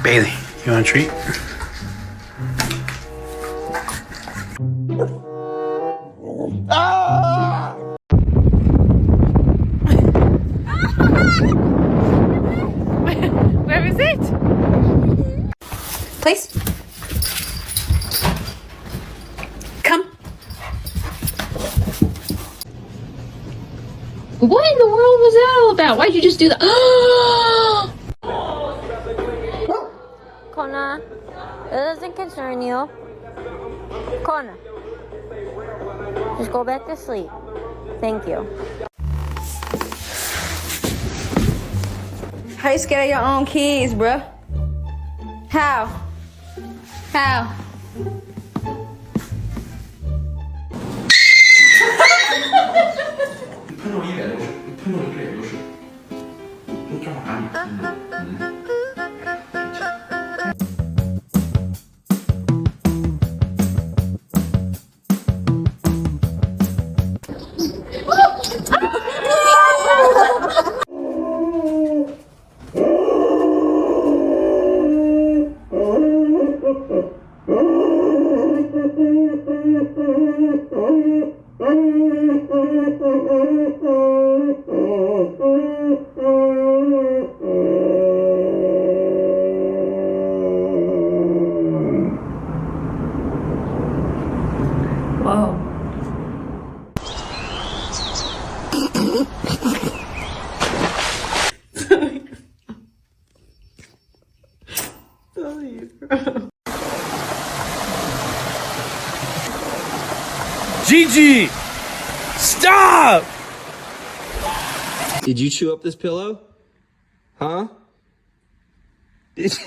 Bailey, you want a treat? Where is it? Please. Come. What in the world was that all about? Why'd you just do that? Kona, it doesn't concern you. Kona, just go back to sleep. Thank you. How you scared of your own kids, bruh? How? How? Whoa. Gigi! Stop! Did you chew up this pillow? Huh? Did you?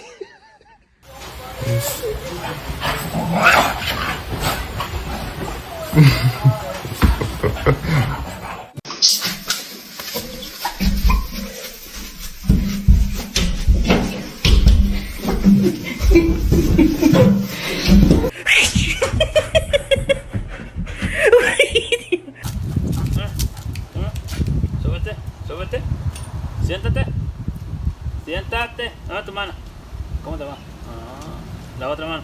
Súbete. Siéntate. Siéntate. Dame tu mano. ¿Cómo te va? La otra mano.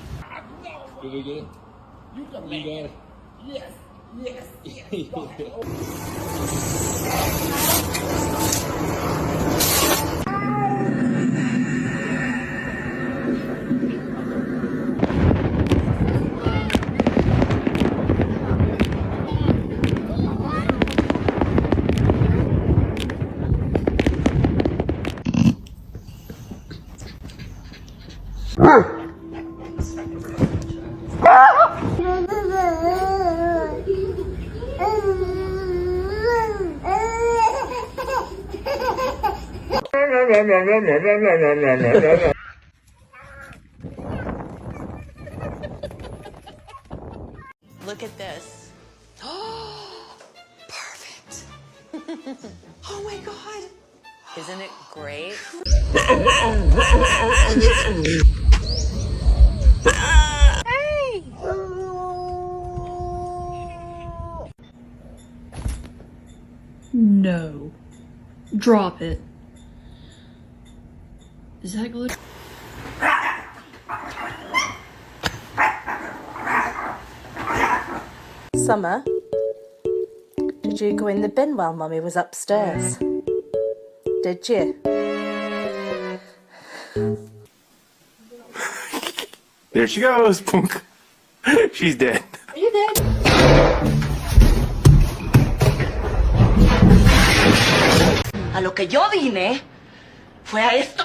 Look at this. Perfect. Oh my God. Isn't it great? Hey! No. Drop it. Is that good? Summer, did you go in the bin while Mummy was upstairs? Did you? There she goes. Punk. She's dead. Are you dead? A lo que yo vine fue a esto.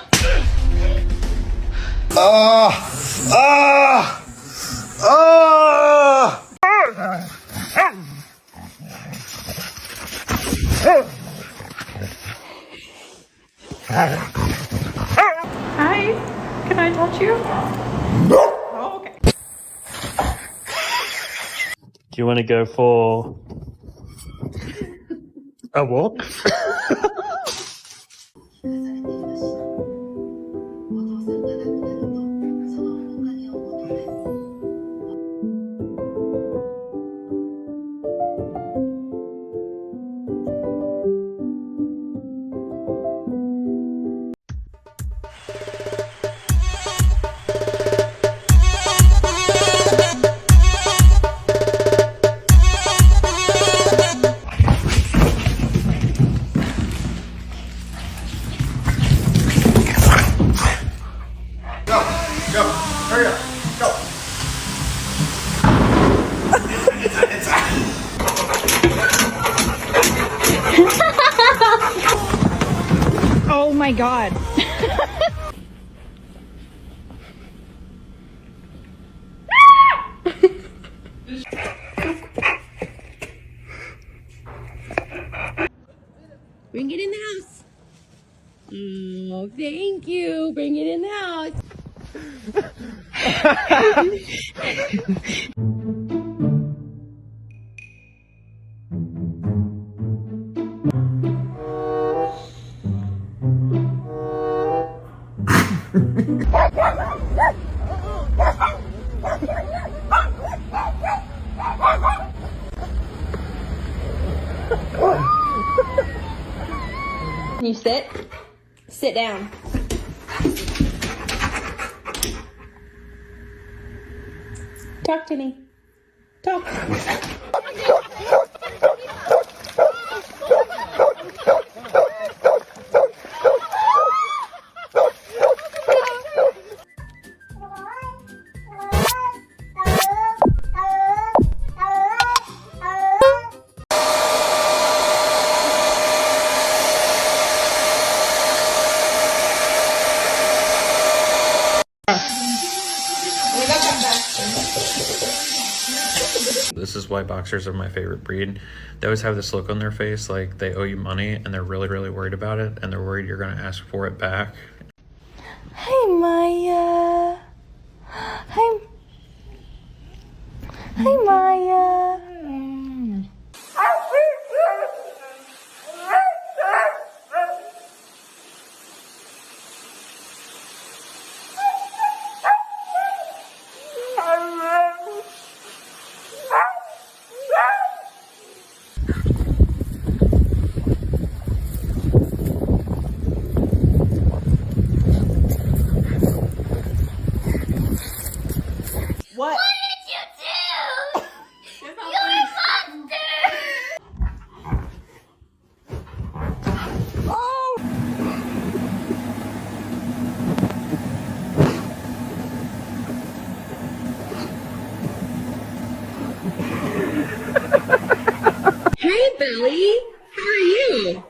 Hi. Can I touch you? Oh, okay. Do you want to go for a walk? Go. Hurry up. Go. Oh my god. Bring it in the house. Oh, thank you. Bring it in the house. Can you sit? Sit down. Talk to me. Talk. This is why boxers are my favorite breed. They always have this look on their face like they owe you money and they're really, really worried about it and they're worried you're going to ask for it back. Hey, Maya. Hi. Hi, Maya. What? Hey, Belly. How are you?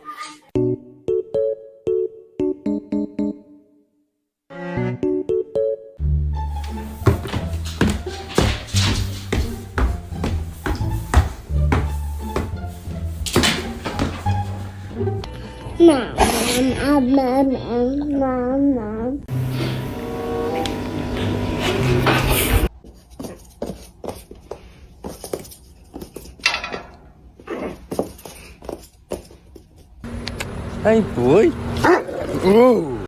Hey, boy. Ooh.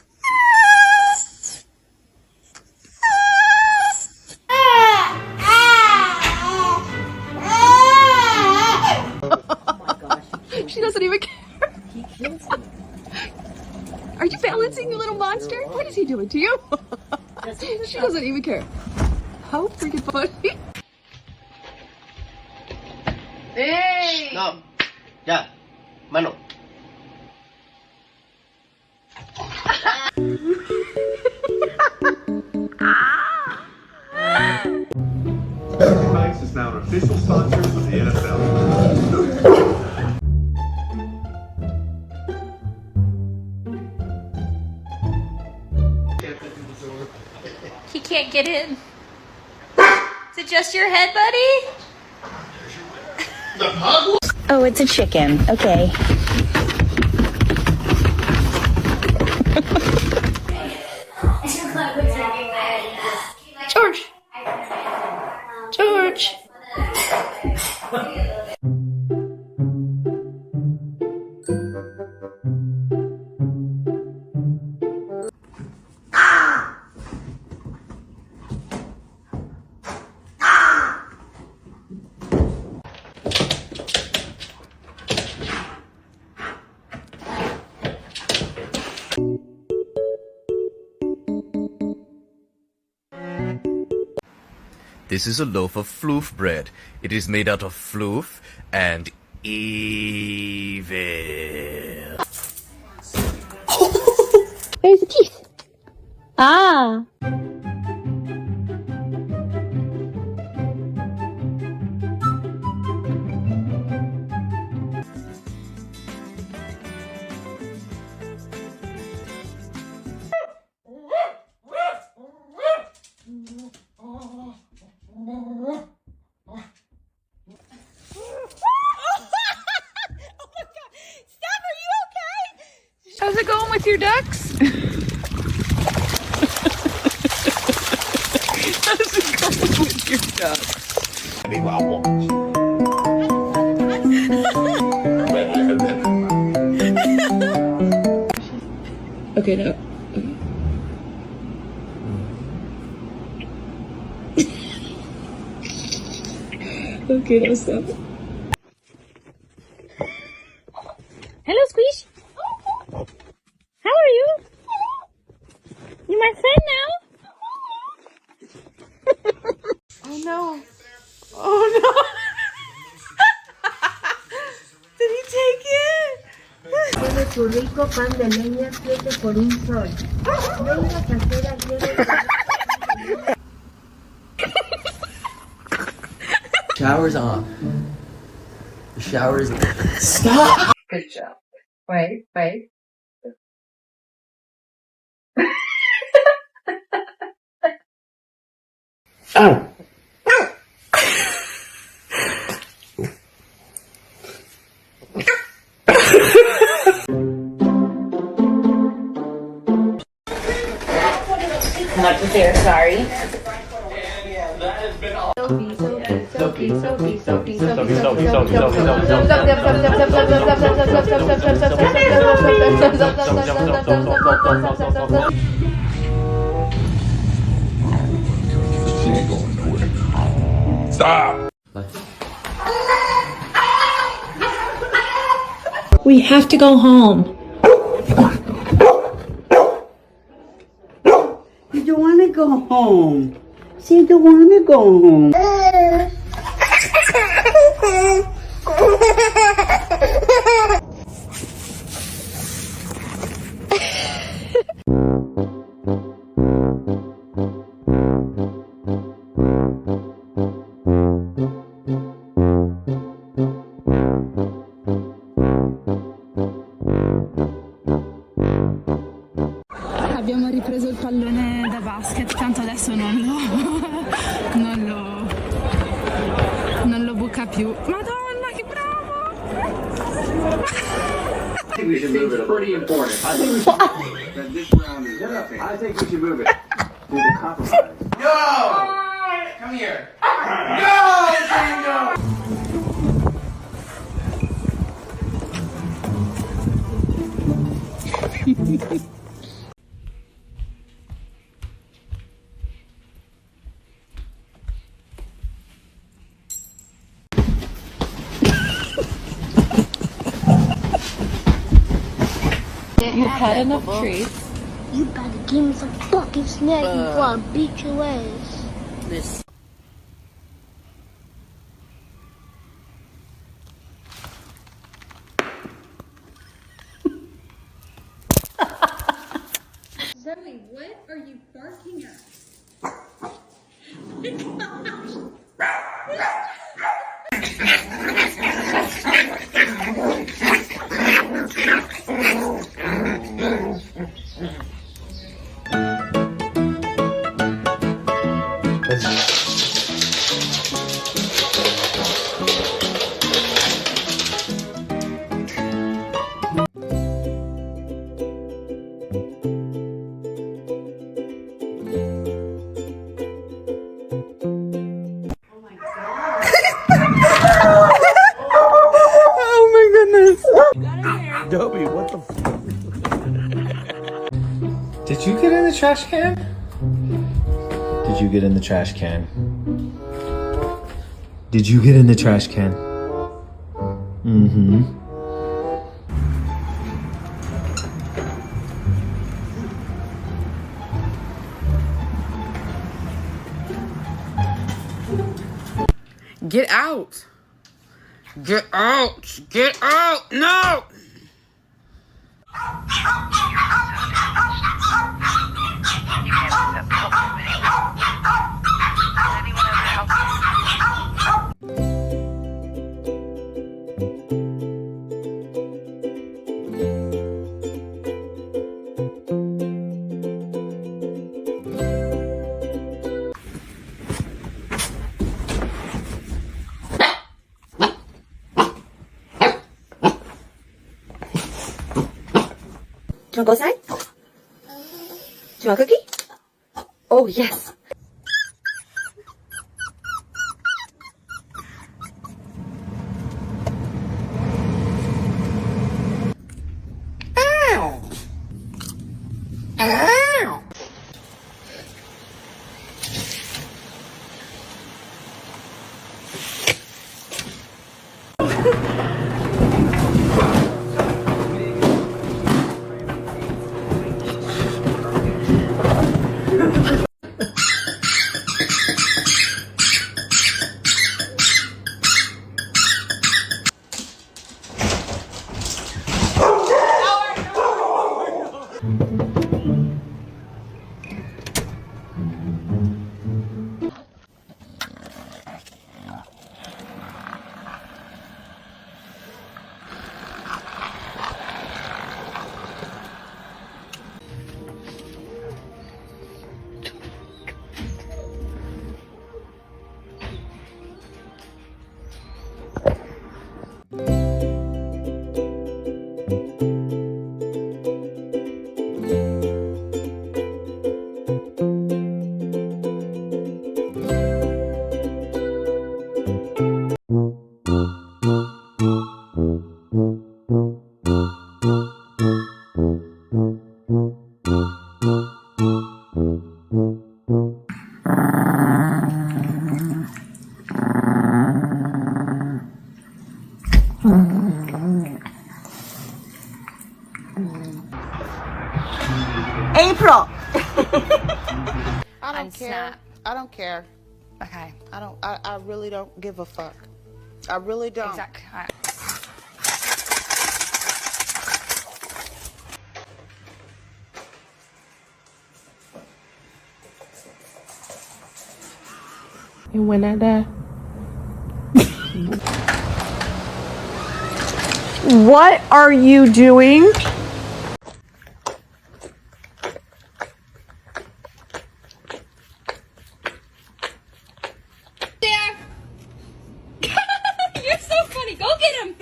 She doesn't even care. Are you balancing, you little monster? What is he doing to you? She doesn't even care. How freaking funny. Hey! No. Ya. Mano. Banks is now an official sponsor of the NFL. He can't get in. Is it just your head, buddy? Oh, it's a chicken. Okay. George. George. This is a loaf of floof bread. It is made out of floof and evil. There's the teeth. Ah. Cute dog. Okay, no. Okay, now stop. Hello, Squish. How are you? You're my friend now. Oh no. Oh no. Did he take it? Tiene su rico pan de leña 7 por un sol. Leña casera llena. Shower's on. The shower's on. Stop! Good job. Wait. Ow! Not to there, sorry. Stop! We have to go home. You don't want to go home. See, you don't want to go home. Abbiamo ripreso il pallone da basket, tanto adesso non lo buca più. Madonna, che bravo! I think we should move it. Pretty important. I think we should that this round is I think we should move it to the compromise. Yo! Come here. No! No! You've had enough treats. You better give me some fucking snack before I beat your ass. This. Zoe, what are you barking at? Oh my goodness. Dobby, what the Did you get in the trash can? Did you get in the trash can? Did you get in the trash can? Mm-hmm. Get out. Get out. Get out. No. Do you want to go outside? Do you want a cookie? Oh, yes. I don't on care. Snap. I don't care. Okay. I really don't give a fuck. I really don't. Exactly. All right. And when I die. What are you doing? There. You're so funny. Go get him.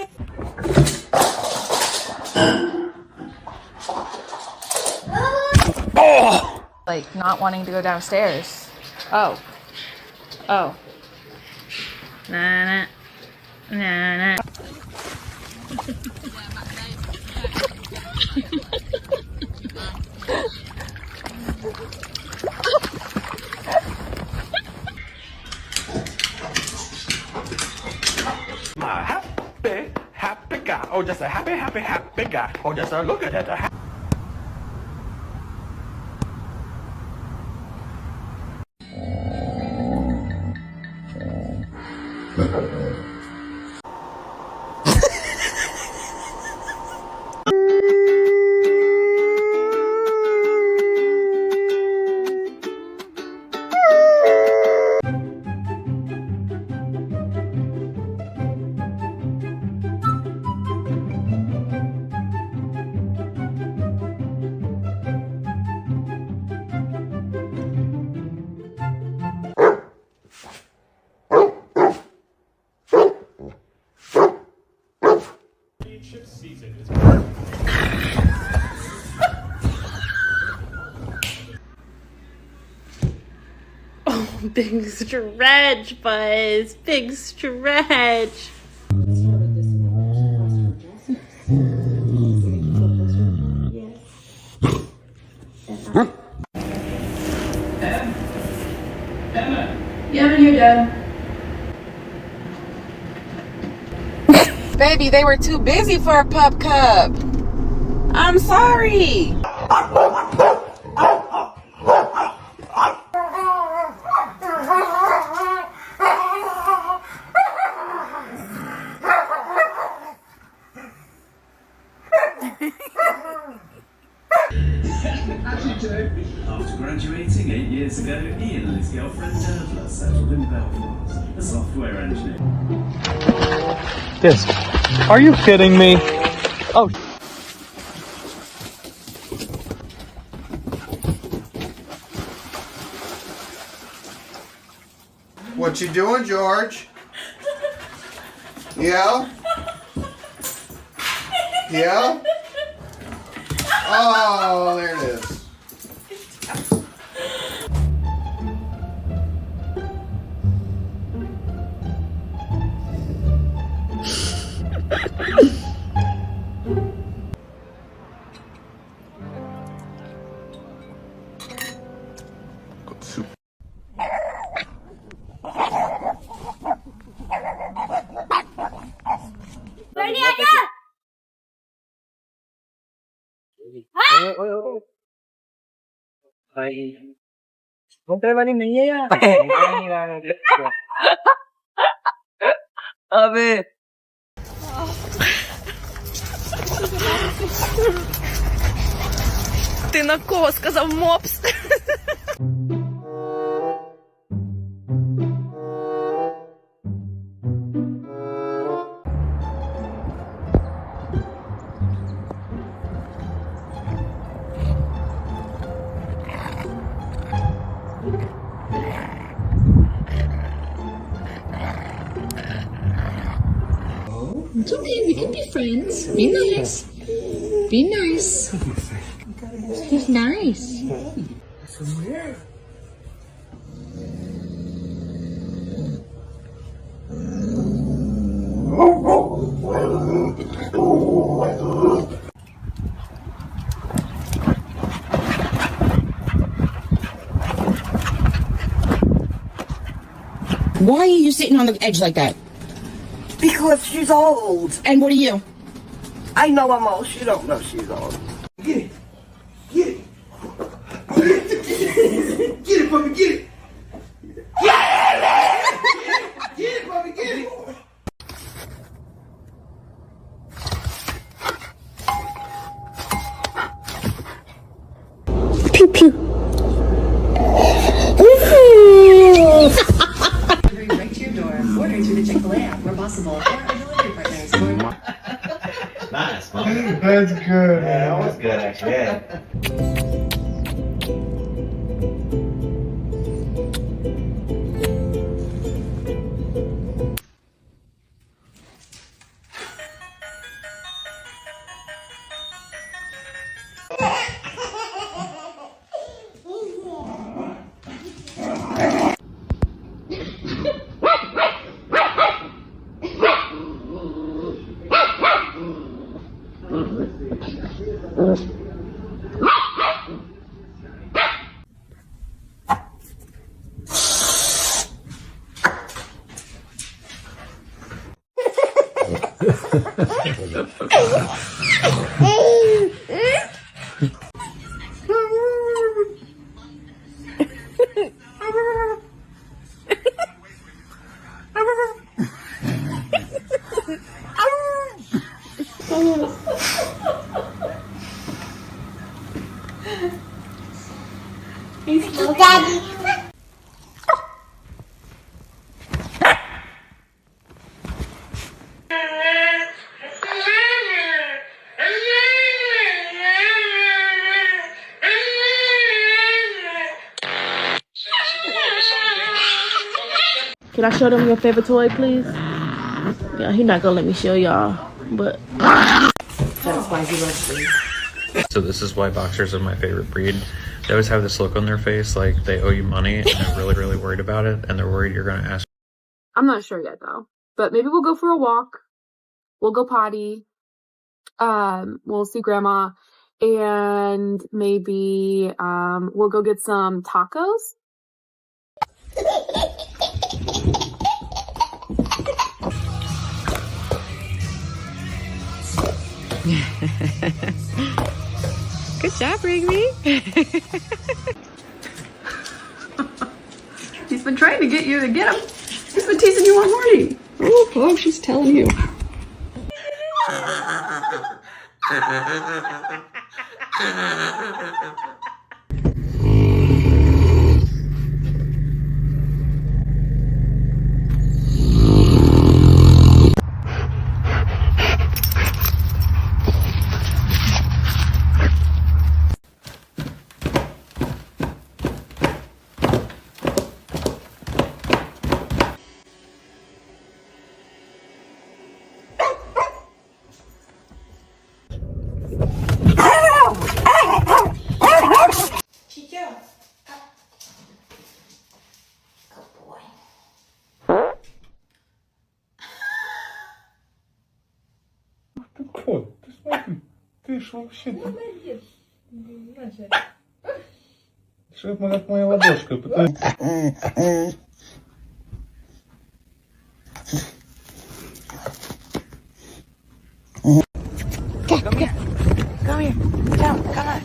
Oh! Like not wanting to go downstairs. Oh. Oh. Nah, nah. Nah, nah. My happy guy. Oh, just a happy guy. Oh, just a look at that. Big stretch, Buzz. Big stretch. Yeah, you're done. Baby, they were too busy for a pup cup. I'm sorry. After graduating 8 years ago, Ian and his girlfriend Dervla settled in Belfast, a software engineer. This. Are you kidding me? Oh. What you doing, George? Yeah? Yeah? Oh, there it is. Abe. Ти на кого сказав мопс? It's okay, we can be friends. Be nice. Be nice. He's nice. Why are you sitting on the edge like that? Because she's old. And what are you? I know I'm old. She don't know she's old. Get it. Get it. Get it from Mommy, get it! Get it, mommy, get it! Pew pew. Delivery right to your door. Order through the Chick-fil-A app where possible, or our delivery partners. Nice, That's good. Yeah, that was good, actually. Yeah. Daddy. Can I show them your favorite toy, please? Yeah, he's not gonna let me show y'all, but that's why he loves me. So this is why boxers are my favorite breed. They always have this look on their face like they owe you money and they're really, really worried about it, and they're worried you're gonna ask. I'm not sure yet though, but maybe we'll go for a walk. We'll go potty. We'll see grandma, and maybe we'll go get some tacos. Good job, Rigby. He's been trying to get you to get him. He's been teasing you all morning. Oh, she's telling you. Кот, ты смотри, ты ж вообще... Что это как моя ладошка? Come here. Come here. Come on.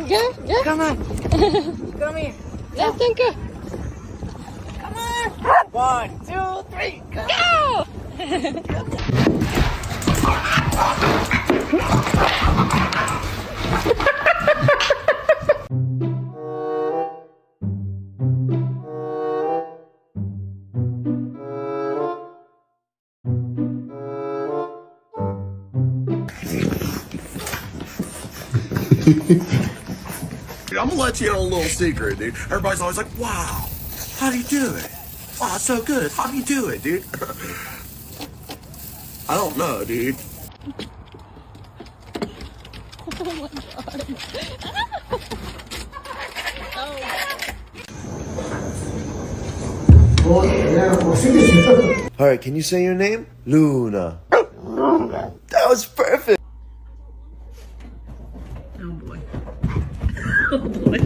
Yeah. Come on. Come here. Let's think. Come on. 1, 2, 3, go. I'm gonna let you in a little secret, dude. Everybody's always like, wow, how do you do it? Wow, it's so good. How do you do it, dude? I don't know, dude. Oh my god. All right, can you say your name? Luna. That was perfect. Oh boy. Oh boy.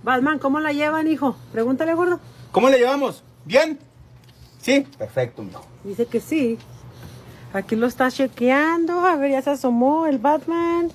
Batman, ¿cómo la llevan, hijo? Pregúntale, gordo. ¿Cómo le llevamos? ¿Bien? Sí, perfecto, mijo. Dice que sí. Aquí lo está chequeando. A ver, ya se asomó el Batman.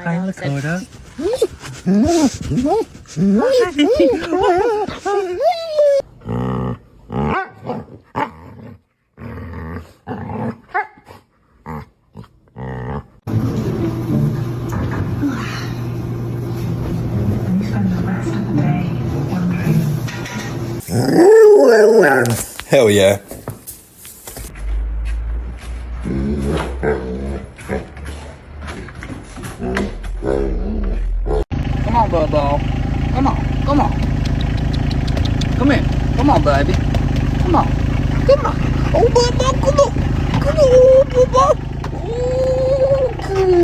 Hi, Lakota. Hell yeah. Come on, Bobo. Come on, come on. Come here. Come on, baby. Come on. Come on. Oh, Bobo, come on. Come on, Bobo.